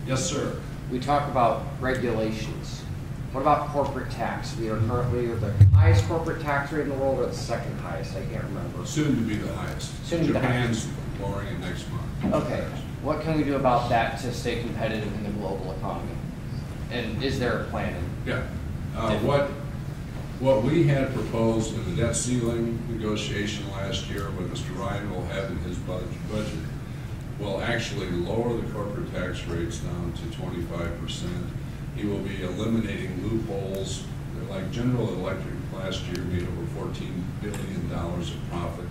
Yes, sir. We talk about regulations. What about corporate tax? We are currently the highest corporate tax rate in the world, or the second highest? I can't remember. Soon to be the highest. Soon to be the highest. Japan's lowering it next month. Okay. What can we do about that to stay competitive in the global economy? And is there a plan? Yeah. What we had proposed in the debt ceiling negotiation last year, what Mr. Ryan will have in his budget, will actually lower the corporate tax rates down to 25%. He will be eliminating loopholes. Like General Electric last year made over $14 billion of profit,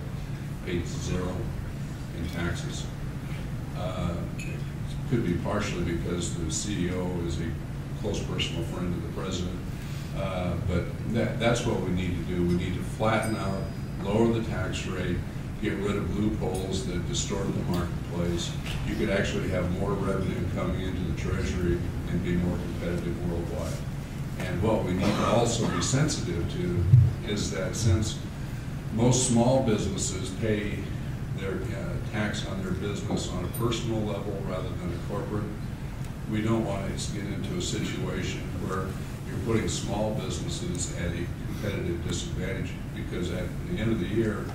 paid zero in taxes. It could be partially because the CEO is a close personal friend of the president. But that's what we need to do. We need to flatten out, lower the tax rate, get rid of loopholes that distort the marketplace. You could actually have more revenue coming into the Treasury and be more competitive worldwide. And what we need to also be sensitive to is that since most small businesses pay their tax on their business on a personal level rather than a corporate, we don't want to get into a situation where you're putting small businesses at a competitive disadvantage, because at the end of the year,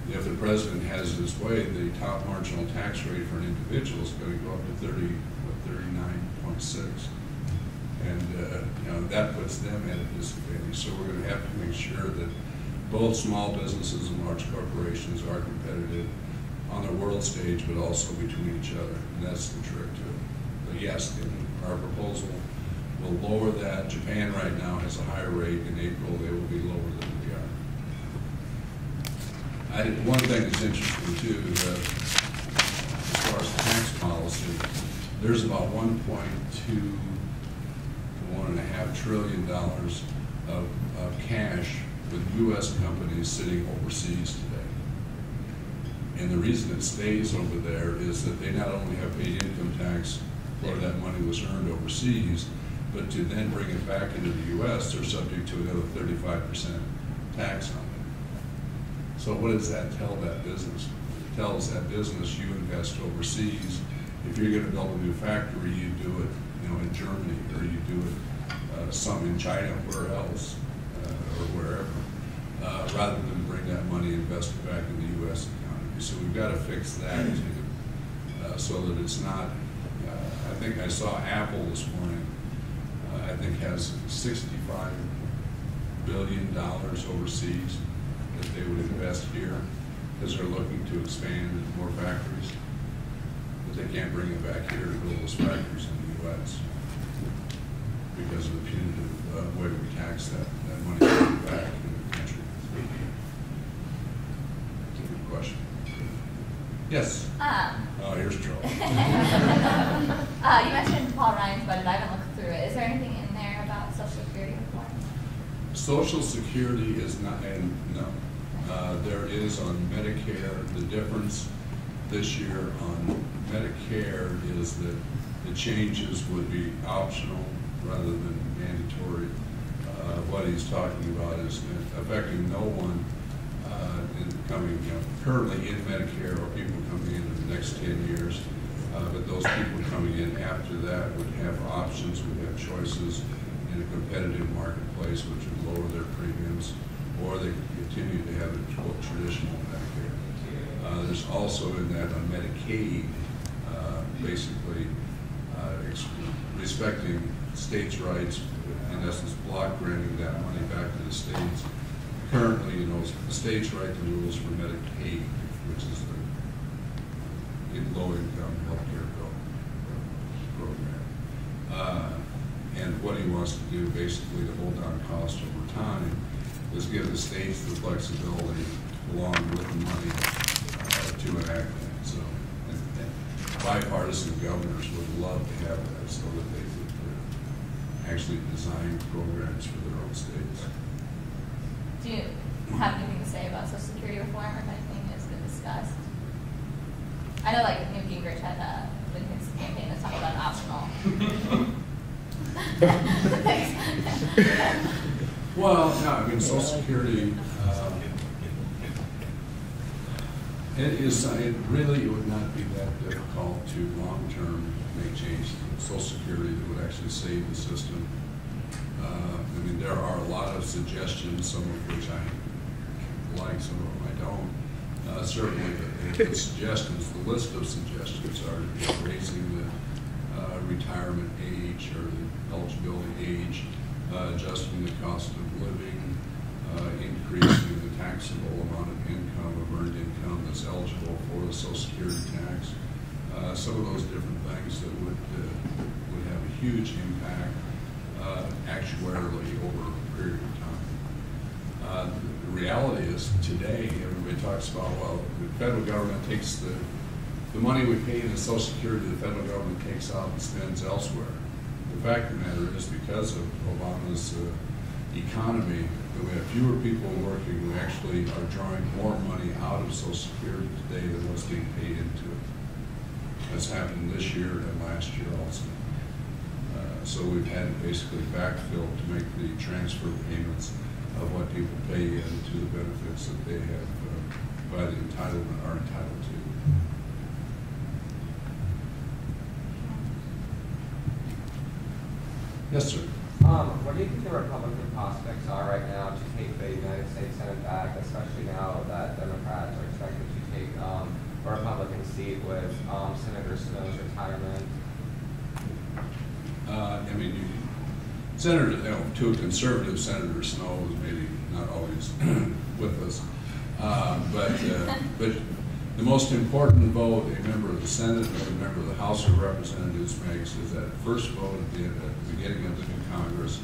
if the president has his way, the top marginal tax rate for an individual is going to go up to 39.6, and that puts them at a disadvantage. So we're going to have to make sure that both small businesses and large corporations are competitive on the world stage, but also between each other, and that's the trick to it. But yes, our proposal will lower that. Japan right now has a higher rate. In April, they will be lower than we are. One thing that's interesting too, that as far as tax policy, there's about 1.2 to $1.5 trillion of cash with U.S. companies sitting overseas today. And the reason it stays over there is that they not only have paid income tax where that money was earned overseas, but to then bring it back into the U.S., they're subject to another 35% tax on it. So what does that tell that business? It tells that business you invest overseas. If you're going to build a new factory, you do it, in Germany, or you do it some in China, where else, or wherever, rather than bring that money and invest it back in the U.S. economy. So we've got to fix that too, so that it's not. I think I saw Apple this morning. I think has $65 billion overseas that they would invest here, because they're looking to expand more factories, but they can't bring it back here to build those factories in the U.S. because of the punitive way we tax that money back in the country. Good question. Yes? Oh, here's trouble. You mentioned Paul Ryan's budget. I haven't looked through it. Is there anything in there about Social Security reform? Social Security is not, and no. There is on Medicare. The difference this year on Medicare is that the changes would be optional rather than mandatory. What he's talking about is affecting no one coming, currently in Medicare, or people coming in the next 10 years. But those people coming in after that would have options, would have choices in a competitive marketplace, which would lower their premiums, or they could continue to have a traditional Medicare. There's also in that on Medicaid, basically respecting states' rights, in essence block granting that money back to the states. Currently, the states write the rules for Medicaid, which is the low-income healthcare program. And what he wants to do, basically, to hold down costs over time, is give the states the flexibility, along with the money, to enact that. So, and bipartisan governors would love to have that, so that they could actually design programs for their own states. Do you have anything to say about Social Security reform, or if anything has been discussed? I know, like, Gingrich had in his campaign to talk about optional. Well, no, I mean, Social Security, it really would not be that difficult to long-term make changes in Social Security that would actually save the system. I mean, there are a lot of suggestions, some of which I like, some of them I don't. Certainly the suggestions, the list of suggestions are raising the retirement age or the eligibility age, adjusting the cost of living, increasing the taxable amount of income, of earned income that's eligible for the Social Security tax. Some of those different things that would have a huge impact actuarially over a period of time. The reality is today, everybody talks about, well, the federal government takes the money we pay into Social Security, the federal government takes out and spends elsewhere. The fact of the matter is, because of Obama's economy, that we have fewer people working, we actually are drawing more money out of Social Security today than what's being paid into it. That's happened this year and last year also. So we've had to basically backfill to make the transfer payments of what people pay into the benefits that they have by the entitlement are entitled to. Yes, sir. What do you think the Republican prospects are right now to take the United States Senate back, especially now that Democrats are expected to take a Republican seat with Senator Snow's retirement? I mean, to a conservative, Senator Snow is maybe not always with us. But the most important vote a member of the Senate or a member of the House of Representatives makes is that first vote at the beginning of the new Congress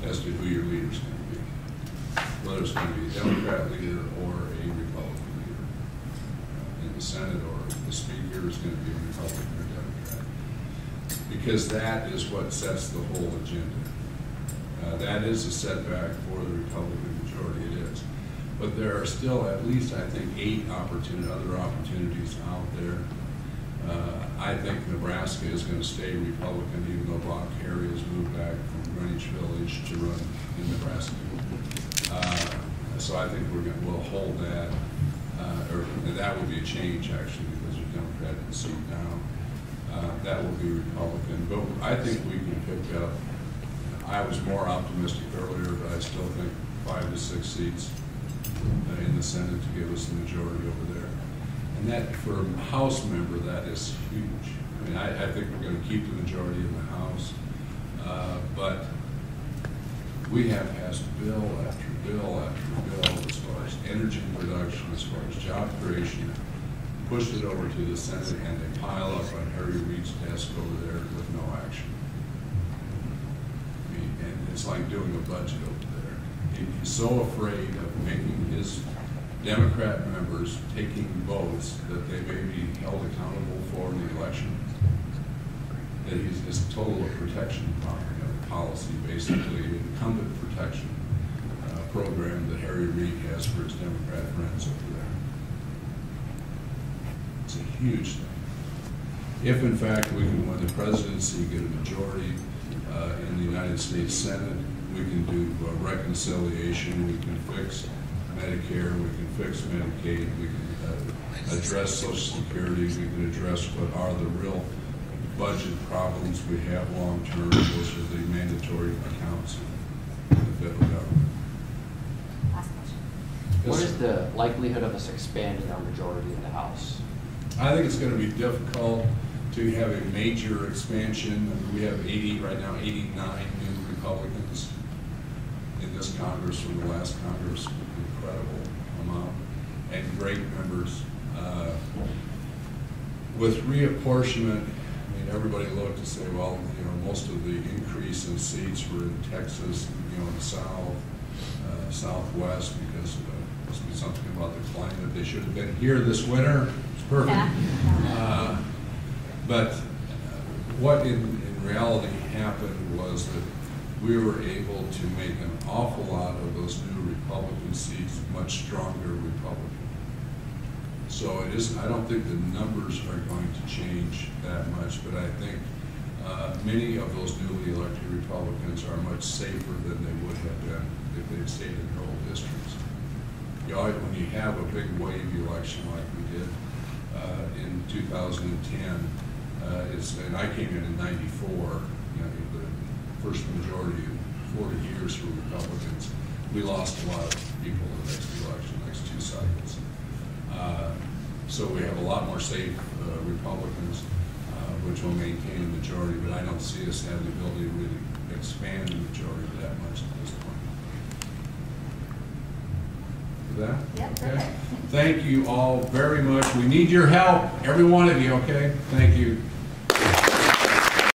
as to who your leader is going to be, whether it's going to be a Democrat leader or a Republican leader. In the Senate, or the Speaker is going to be a Republican or Democrat. Because that is what sets the whole agenda. That is a setback for the Republican majority, it is. But there are still at least, I think, 8 other opportunities out there. I think Nebraska is going to stay Republican, even though Bob Kerrey has moved back from Greenwich Village to run in Nebraska. So I think we'll hold that, or that would be a change actually, because the Democrat can seat down. That will be Republican, but I think we can pick up. I was more optimistic earlier, but I still think 5 to 6 seats in the Senate to give us the majority over there. And that, for a House member, that is huge. I mean, I think we're going to keep the majority in the House, but we have passed bill after bill after bill as far as energy production, as far as job creation, pushed it over to the Senate, and they pile up on Harry Reid's desk over there with no action. I mean, and it's like doing a budget over there. He's so afraid of making his Democrat members taking votes that they may be held accountable for in the election, that he's this total protection policy, basically incumbent protection program that Harry Reid has for his Democrat friends over there. It's a huge thing. If in fact we can win the presidency, get a majority in the United States Senate, we can do reconciliation, we can fix Medicare, we can fix Medicaid, we can address Social Security, we can address what are the real budget problems we have long term. Those are the mandatory accounts of the federal government. Last question. What is the likelihood of us expanding our majority in the House? I think it's going to be difficult to have a major expansion. We have 80 right now, 89 new Republicans in this Congress from the last Congress. Incredible amount, and great members. With reapportionment, I mean, everybody looked to say, well, you know, most of the increase in seats were in Texas, you know, in the South, Southwest, because must be something about the climate. They should have been here this winter. It's perfect. Yeah. But what in reality happened was that we were able to make an awful lot of those new Republican seats much stronger Republican. So it isn't, I don't think the numbers are going to change that much, but I think many of those newly elected Republicans are much safer than they would have been if they'd stayed in their old districts. You know, when you have a big wave election like we did in 2010, and I came in '94, first majority in 40 years for Republicans. We lost a lot of people in the next election, next 2 cycles. So we have a lot more safe Republicans, which will maintain a majority, but I don't see us having the ability to really expand the majority that much at this point. For that? Yeah, Okay. perfect. Thank you all very much. We need your help, every one of you, okay? Thank you.